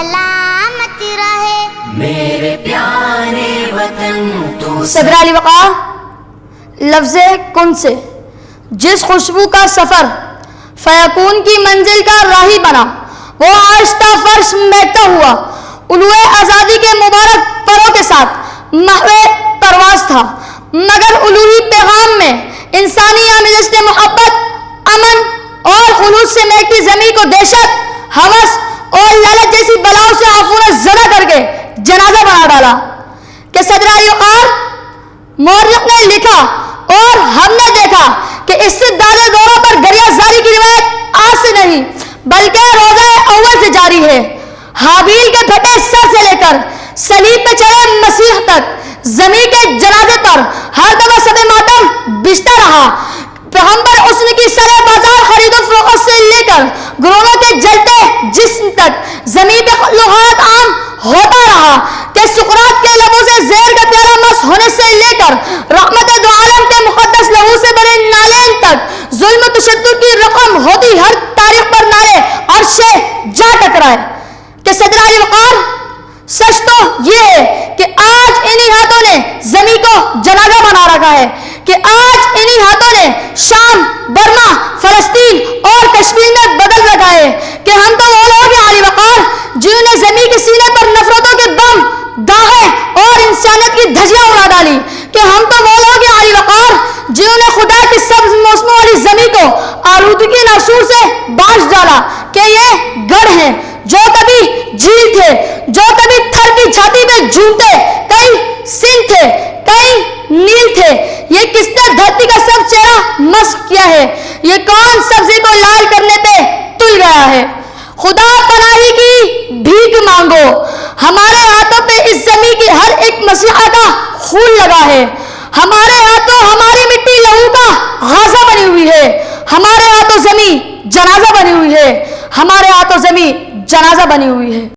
سلامت رہے میرے پیارے وطن تو صدر علی وقار لفظ کن سے جس خوشبو کا سفر فیکون کی منزل کا راہی بنا، وہ آہستہ فرش مہکتا ہوا علوئے آزادی کے مبارک پروں کے ساتھ محو پرواز تھا، مگر الوہی پیغام میں انسانی آمیزش نے محبت، امن اور خلوص سے مہکتی زمین کو دہشت، ہوس اور لالچ جیسی بلاؤں سے عفونت زدہ کر کے جنازہ بنا ڈالا کہ صدر علی وقار مورخ نے لکھا اور ہم نے دیکھا کہ اس سے دادے دوروں پر گریہ زاری کی روایت آج سے نہیں بلکہ روزہ اول سے جاری ہے۔ حابیل کے پھٹے سر سے لے کر صلیب پہ چڑھے مسیح تک زمین کے جنازے پر ہر دفعہ سب ماتم بچتا رہا۔ پیغمبر حسن کی سر بازار خرید و فروخت سے لے کر گروہوں کے جلتے جسم تک زمین پہ لغات عام ہوتا رہا کہ سقراط کے لبوں سے زہر کا پیالہ مس ہونے سے لے کر رحمت دو عالم کے مقدس لہو سے بنے نالین تک ظلم و تشدد کی رقم ہوتی ہر تاریخ پر نعرے عرش سے جا ٹکرائے کہ صدر علی وقار سچ تو یہ ہے کہ آج انہی ہاتھوں نے زمین کو جنازہ بنا رکھا ہے، کہ آج انہی ہاتھوں نے شام، برما، فلسطین اور کشمیر میں بدل رکھا ہے کہ ہم تو وہ لوگ ہیں علی وقار جنہوں نے زمین کے سینے پر نفرتوں کے بم داغے اور انسانیت کی دھجیاں اڑا ڈالی، کہ ہم تو وہ لوگ ہیں علی وقار جنہوں نے خدا کی سبز موسموں والی زمین کو آلودگی ناسور سے باز ڈالا کہ یہ گڑھ ہیں جو کبھی جھیل تھے، جو کبھی تھر کی چھاتی پہ جھومتے، کئی سندھ تھے، کئی نیل تھے، یہ کس نے دھرتی کا سب چہرہ مسخ کیا ہے، یہ کون سبزی کو لال کرنے پہ تل گیا ہے۔ خدا پناہی کی بھیک مانگو، ہمارے ہاتھوں پہ اس زمین کی ہر ایک مسیحا کا خون لگا ہے، ہمارے ہاتھوں ہماری مٹی لہو کا غازہ بنی ہوئی ہے، ہمارے ہاتھوں زمین جنازہ بنی ہوئی ہے، ہمارے ہاتھوں زمین جنازہ بنی ہوئی ہے۔